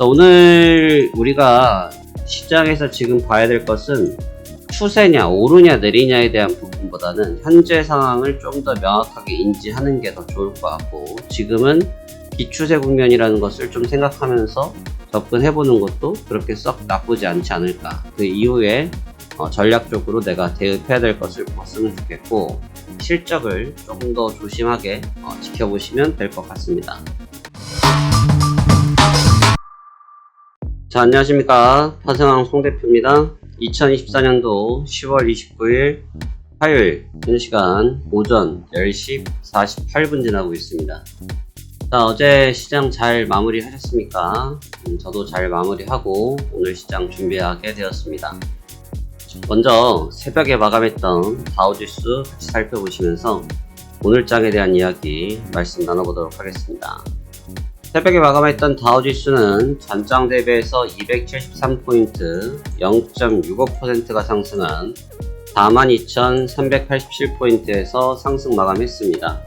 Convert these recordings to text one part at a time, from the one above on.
오늘 우리가 시장에서 지금 봐야 될 것은 추세냐 오르냐 내리냐에 대한 부분보다는 현재 상황을 좀 더 명확하게 인지하는 게 더 좋을 것 같고, 지금은 기추세 국면이라는 것을 좀 생각하면서 접근해보는 것도 그렇게 썩 나쁘지 않지 않을까. 그 이후에 전략적으로 내가 대응해야 될 것을 봤으면 좋겠고, 실적을 조금 더 조심하게 지켜보시면 될 것 같습니다. 자, 안녕하십니까. 파생왕 송대표입니다. 2024년도 10월 29일 화요일 현 시간 오전 10시 48분 지나고 있습니다. 자, 어제 시장 잘 마무리 하셨습니까? 저도 잘 마무리하고 오늘 시장 준비하게 되었습니다. 먼저 새벽에 마감했던 다우지수 같이 살펴보시면서 오늘 장에 대한 이야기 말씀 나눠보도록 하겠습니다. 새벽에 마감했던 다우지수는 전장 대비해서 273포인트 0.65%가 상승한 42,387포인트에서 상승 마감했습니다.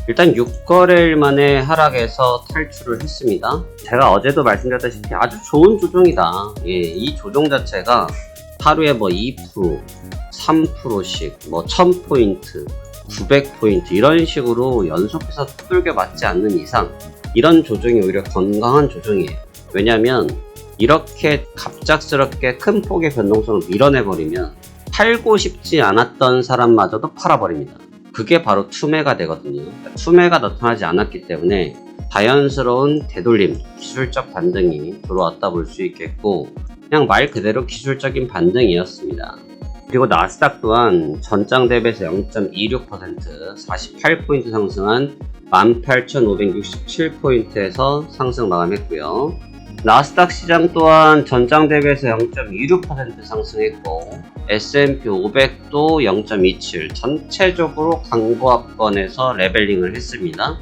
일단 6거래일 만에 하락에서 탈출을 했습니다. 제가 어제도 말씀드렸다시피 아주 좋은 조정이다. 이 조정 자체가 하루에 2%, 3%씩 1000포인트, 900포인트 이런 식으로 연속해서 두들겨 맞지 않는 이상 이런 조정이 오히려 건강한 조정이에요. 왜냐하면 이렇게 갑작스럽게 큰 폭의 변동성을 밀어내버리면 팔고 싶지 않았던 사람마저도 팔아버립니다. 그게 바로 투매가 되거든요. 투매가 나타나지 않았기 때문에 자연스러운 되돌림, 기술적 반등이 들어왔다 볼 수 있겠고, 그냥 말 그대로 기술적인 반등이었습니다. 그리고 나스닥 또한 전장 대비해서 0.26% 48포인트 상승한 18,567포인트에서 상승 마감했고요. 나스닥 시장 또한 전장 대비해서 0.26% 상승했고, S&P 500도 0.27, 전체적으로 강보합권에서 레벨링을 했습니다.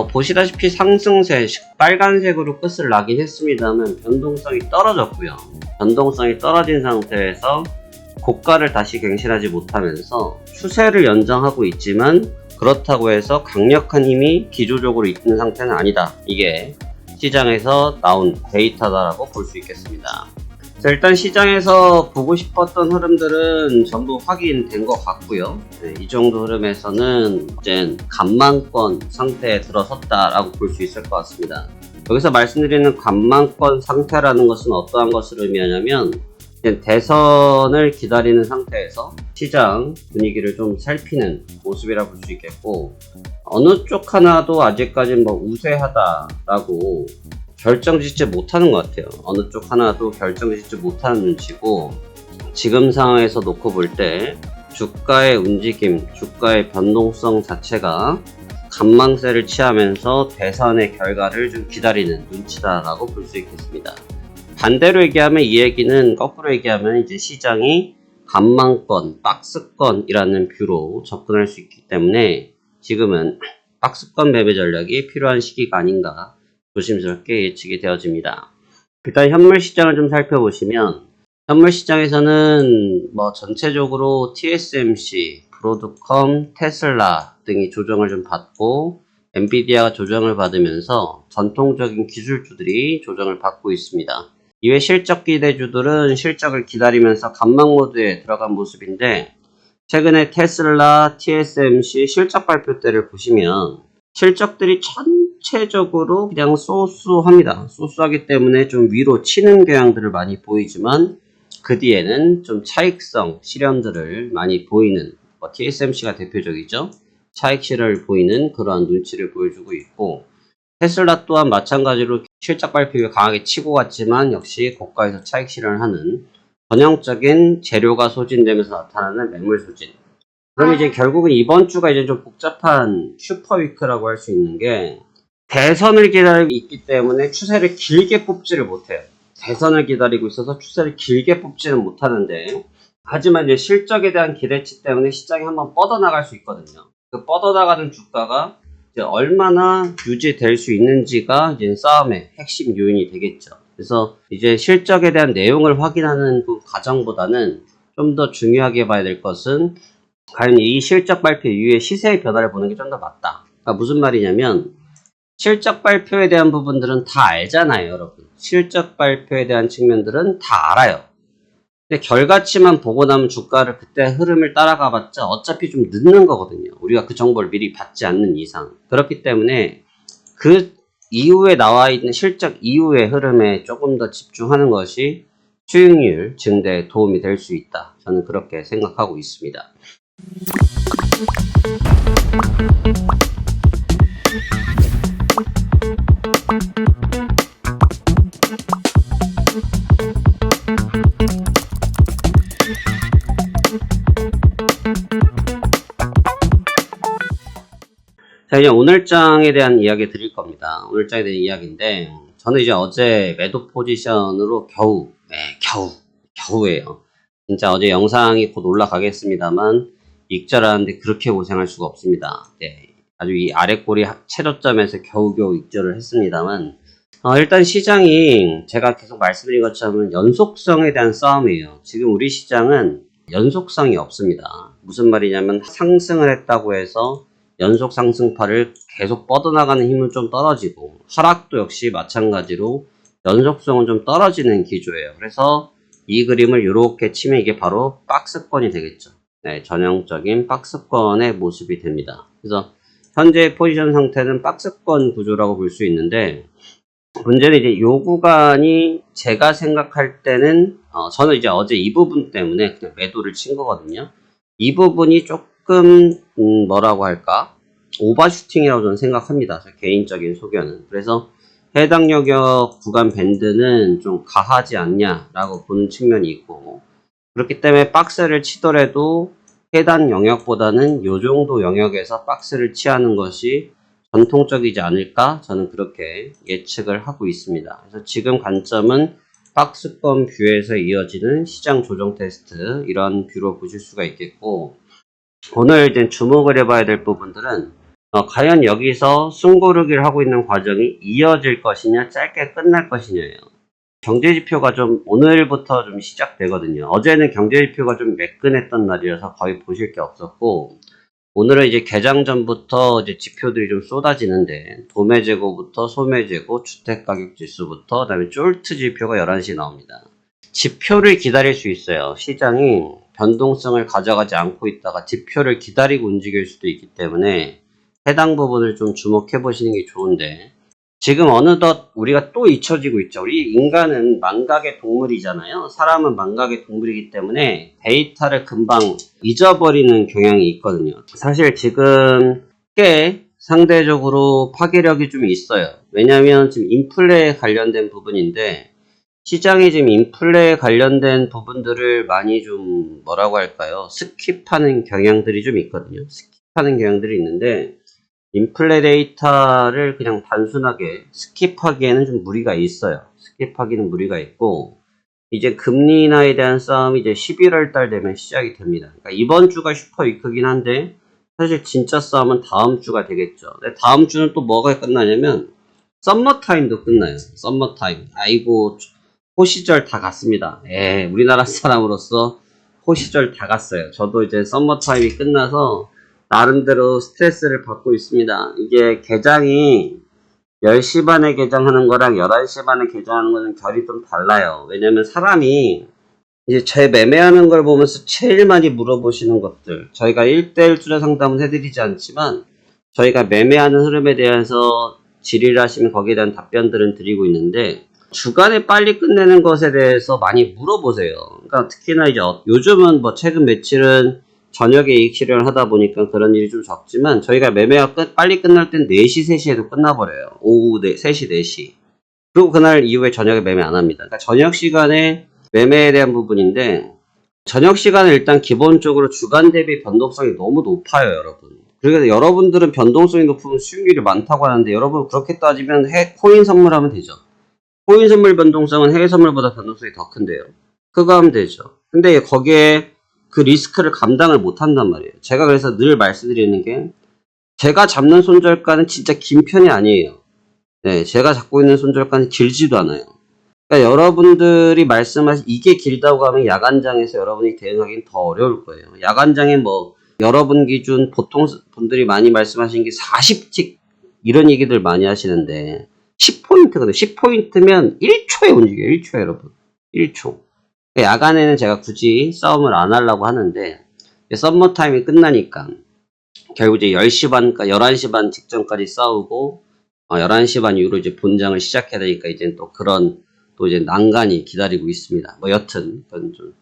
보시다시피 상승세 빨간색으로 끝을 나긴 했습니다만 변동성이 떨어졌고요. 변동성이 떨어진 상태에서 고가를 다시 갱신하지 못하면서 추세를 연장하고 있지만, 그렇다고 해서 강력한 힘이 기조적으로 있는 상태는 아니다. 이게 시장에서 나온 데이터다라고 볼 수 있겠습니다. 자, 일단 시장에서 보고 싶었던 흐름들은 전부 확인된 것 같고요. 이 정도 흐름에서는 이제 간만권 상태에 들어섰다라고 볼 수 있을 것 같습니다. 여기서 말씀드리는 간만권 상태라는 것은 어떠한 것을 의미하냐면, 대선을 기다리는 상태에서 시장 분위기를 좀 살피는 모습이라 볼 수 있겠고, 어느 쪽 하나도 아직까지 우세하다라고 결정짓지 못하는 것 같아요. 어느 쪽 하나도 결정짓지 못하는 눈치고, 지금 상황에서 놓고 볼 때 주가의 움직임, 주가의 변동성 자체가 간망세를 취하면서 대선의 결과를 좀 기다리는 눈치다라고 볼 수 있겠습니다. 반대로 얘기하면, 이 얘기는 거꾸로 얘기하면 이제 시장이 간망권, 박스권이라는 뷰로 접근할 수 있기 때문에 지금은 박스권 매매 전략이 필요한 시기가 아닌가 조심스럽게 예측이 되어집니다. 일단 현물 시장을 좀 살펴보시면, 현물 시장에서는 전체적으로 TSMC, 브로드컴, 테슬라 등이 조정을 좀 받고, 엔비디아가 조정을 받으면서 전통적인 기술주들이 조정을 받고 있습니다. 이외 실적 기대주들은 실적을 기다리면서 감망 모드에 들어간 모습인데, 최근에 테슬라, TSMC 실적 발표 때를 보시면 실적들이 전체적으로 그냥 소수합니다. 소수하기 때문에 좀 위로 치는 경향들을 많이 보이지만, 그 뒤에는 좀 차익성 실현들을 많이 보이는, TSMC가 대표적이죠. 차익 실현을 보이는 그러한 눈치를 보여주고 있고, 테슬라 또한 마찬가지로 실적 발표에 강하게 치고 갔지만 역시 고가에서 차익 실현을 하는 전형적인 재료가 소진되면서 나타나는 매물 소진. 그럼 이제 결국은 이번 주가 이제 좀 복잡한 슈퍼위크라고 할 수 있는 게, 대선을 기다리고 있기 때문에 추세를 길게 뽑지를 못해요. 대선을 기다리고 있어서 추세를 길게 뽑지는 못하는데, 하지만 이제 실적에 대한 기대치 때문에 시장이 한번 뻗어나갈 수 있거든요. 그 뻗어나가는 주가가 이제 얼마나 유지될 수 있는지가 이제 싸움의 핵심 요인이 되겠죠. 그래서 이제 실적에 대한 내용을 확인하는 그 과정보다는 좀 더 중요하게 봐야 될 것은, 과연 이 실적 발표 이후에 시세의 변화를 보는 게 좀 더 맞다. 그러니까 무슨 말이냐면, 실적 발표에 대한 부분들은 다 알잖아요, 여러분. 실적 발표에 대한 측면들은 다 알아요. 근데 결과치만 보고 나면 주가를 그때 흐름을 따라가 봤자 어차피 좀 늦는 거거든요. 우리가 그 정보를 미리 받지 않는 이상. 그렇기 때문에 그 이후에 나와 있는 실적 이후의 흐름에 조금 더 집중하는 것이 수익률 증대에 도움이 될 수 있다. 저는 그렇게 생각하고 있습니다. 자, 이제 오늘장에 대한 이야기 드릴 겁니다. 오늘장에 대한 이야기인데, 저는 이제 어제 매도 포지션으로 겨우예요. 진짜 어제 영상이 곧 올라가겠습니다만, 익절하는데 그렇게 고생할 수가 없습니다. 네, 아주 이 아랫꼬리 최저점에서 겨우겨우 익절을 했습니다만, 일단 시장이 제가 계속 말씀드린 것처럼 연속성에 대한 싸움이에요. 지금 우리 시장은 연속성이 없습니다. 무슨 말이냐면 상승을 했다고 해서 연속 상승파를 계속 뻗어나가는 힘은 좀 떨어지고, 하락도 역시 마찬가지로 연속성은 좀 떨어지는 기조예요. 그래서 이 그림을 이렇게 치면 이게 바로 박스권이 되겠죠. 네, 전형적인 박스권의 모습이 됩니다. 그래서 현재 포지션 상태는 박스권 구조라고 볼 수 있는데, 문제는 이제 요 구간이 제가 생각할 때는 저는 이제 어제 이 부분 때문에 그냥 매도를 친 거거든요. 이 부분이 조금 뭐라고 할까, 오버슈팅이라고 저는 생각합니다. 제 개인적인 소견은. 그래서 해당 영역 구간 밴드는 좀 가하지 않냐라고 보는 측면이 있고, 그렇기 때문에 박스를 치더라도 해당 영역보다는 요 정도 영역에서 박스를 취하는 것이 전통적이지 않을까, 저는 그렇게 예측을 하고 있습니다. 그래서 지금 관점은 박스권 뷰에서 이어지는 시장 조정 테스트, 이런 뷰로 보실 수가 있겠고, 오늘 이제 주목을 해봐야 될 부분들은 과연 여기서 숨고르기를 하고 있는 과정이 이어질 것이냐, 짧게 끝날 것이냐예요. 경제지표가 좀 오늘부터 좀 시작되거든요. 어제는 경제지표가 좀 매끈했던 날이라서 거의 보실 게 없었고, 오늘은 이제 개장 전부터 이제 지표들이 좀 쏟아지는데, 도매재고부터 소매재고, 주택가격지수부터, 그다음에 쫄트 지표가 11시에 나옵니다. 지표를 기다릴 수 있어요. 시장이 변동성을 가져가지 않고 있다가 지표를 기다리고 움직일 수도 있기 때문에 해당 부분을 좀 주목해 보시는 게 좋은데, 지금 어느덧 우리가 또 잊혀지고 있죠. 우리 인간은 망각의 동물이잖아요. 사람은 망각의 동물이기 때문에 데이터를 금방 잊어버리는 경향이 있거든요. 사실 지금 꽤 상대적으로 파괴력이 좀 있어요. 왜냐하면 지금 인플레에 관련된 부분인데, 시장이 지금 인플레에 관련된 부분들을 많이 좀 뭐라고 할까요? 스킵하는 경향들이 좀 있거든요. 스킵하는 경향들이 있는데, 인플레 데이터를 그냥 단순하게 스킵하기에는 좀 무리가 있어요. 스킵하기는 무리가 있고, 이제 금리 인하에 대한 싸움이 이제 11월 달 되면 시작이 됩니다. 그러니까 이번 주가 슈퍼 위크긴 한데, 사실 진짜 싸움은 다음 주가 되겠죠. 근데 다음 주는 또 뭐가 끝나냐면 썸머 타임도 끝나요. 썸머 타임. 아이고, 호시절 다 갔습니다. 우리나라 사람으로서 호시절 다 갔어요. 저도 이제 썸머 타임이 끝나서 나름대로 스트레스를 받고 있습니다. 이게 개장이 10시 반에 개장하는 거랑 11시 반에 개장하는 거는 결이 좀 달라요. 왜냐면 사람이 이제 제 매매하는 걸 보면서 제일 많이 물어보시는 것들, 저희가 1대1 투자 상담은 해드리지 않지만 저희가 매매하는 흐름에 대해서 질의를 하시면 거기에 대한 답변들은 드리고 있는데, 주간에 빨리 끝내는 것에 대해서 많이 물어보세요. 그러니까 특히나 이제 요즘은 뭐 최근 며칠은 저녁에 이익 실현을 하다 보니까 그런 일이 좀 적지만, 저희가 매매가 빨리 끝날 땐 4시, 3시에도 끝나버려요. 오후 3시, 4시. 그리고 그날 이후에 저녁에 매매 안 합니다. 그러니까 저녁 시간에 매매에 대한 부분인데, 저녁 시간은 일단 기본적으로 주간 대비 변동성이 너무 높아요, 여러분. 그래서 여러분들은 변동성이 높으면 수익률이 많다고 하는데, 여러분 그렇게 따지면 코인 선물하면 되죠. 코인 선물 변동성은 해외 선물보다 변동성이 더 큰데요. 그거 하면 되죠. 근데 거기에 그 리스크를 감당을 못 한단 말이에요. 제가 그래서 늘 말씀드리는 게, 제가 잡는 손절가는 진짜 긴 편이 아니에요. 네, 제가 잡고 있는 손절가는 길지도 않아요. 그러니까 여러분들이 말씀하신 이게 길다고 하면 야간장에서 여러분이 대응하기는 더 어려울 거예요. 야간장에 뭐 여러분 기준 보통 분들이 많이 말씀하시는 게 40틱 이런 얘기들 많이 하시는데 10포인트거든요. 10포인트면 1초에 움직여요. 1초에 여러분. 1초. 야간에는 제가 굳이 싸움을 안 하려고 하는데 썸머 타임이 끝나니까 결국 이제 10시 반까 11시 반 직전까지 싸우고 11시 반 이후로 이제 본장을 시작해야 되니까 이제 또 그런 또 이제 난간이 기다리고 있습니다. 뭐 여튼 그건 좀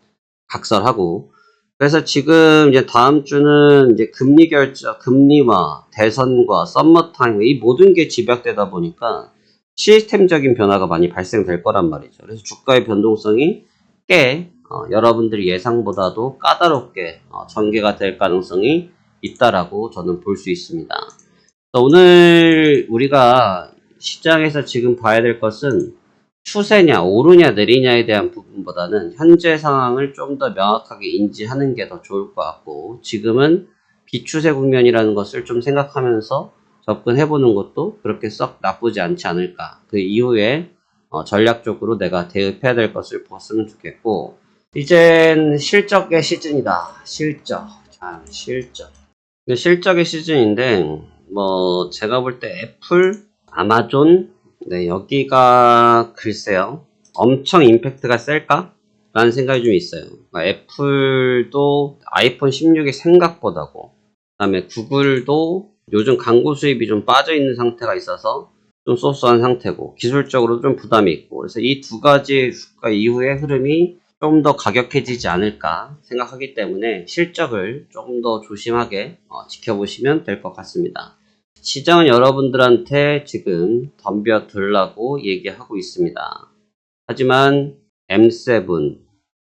각설하고 그래서 지금 이제 다음 주는 이제 금리 결정, 금리와 대선과 썸머 타임 이 모든 게 집약되다 보니까 시스템적인 변화가 많이 발생될 거란 말이죠. 그래서 주가의 변동성이 꽤 여러분들이 예상보다도 까다롭게 전개가 될 가능성이 있다라고 저는 볼 수 있습니다. 오늘 우리가 시장에서 지금 봐야 될 것은 추세냐 오르냐 내리냐에 대한 부분보다는 현재 상황을 좀 더 명확하게 인지하는 게 더 좋을 것 같고 지금은 비추세 국면이라는 것을 좀 생각하면서 접근해보는 것도 그렇게 썩 나쁘지 않지 않을까. 그 이후에 전략적으로 내가 대응해야 될 것을 봤으면 좋겠고 이젠 실적의 시즌이다. 실적. 자, 실적. 실적의 시즌인데 뭐 제가 볼 때 애플, 아마존 네, 여기가 글쎄요. 엄청 임팩트가 셀까? 라는 생각이 좀 있어요. 그러니까 애플도 아이폰 16이 생각보다고 그 다음에 구글도 요즘 광고 수입이 좀 빠져있는 상태가 있어서 좀 소소한 상태고 기술적으로도 좀 부담이 있고 그래서 이 두 가지 주가 이후의 흐름이 좀 더 가격해지지 않을까 생각하기 때문에 실적을 좀 더 조심하게 지켜보시면 될 것 같습니다. 시장은 여러분들한테 지금 덤벼들라고 얘기하고 있습니다. 하지만 M7,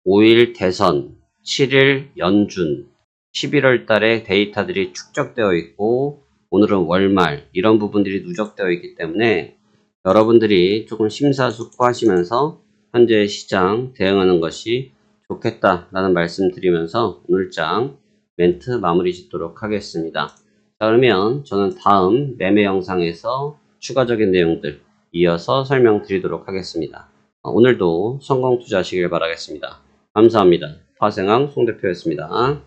5일 대선, 7일 연준, 11월 달에 데이터들이 축적되어 있고 오늘은 월말 이런 부분들이 누적되어 있기 때문에 여러분들이 조금 심사숙고하시면서 현재 시장 대응하는 것이 좋겠다라는 말씀 드리면서 오늘장 멘트 마무리 짓도록 하겠습니다. 자, 그러면 저는 다음 매매 영상에서 추가적인 내용들 이어서 설명드리도록 하겠습니다. 오늘도 성공 투자하시길 바라겠습니다. 감사합니다. 파생왕 송 대표였습니다.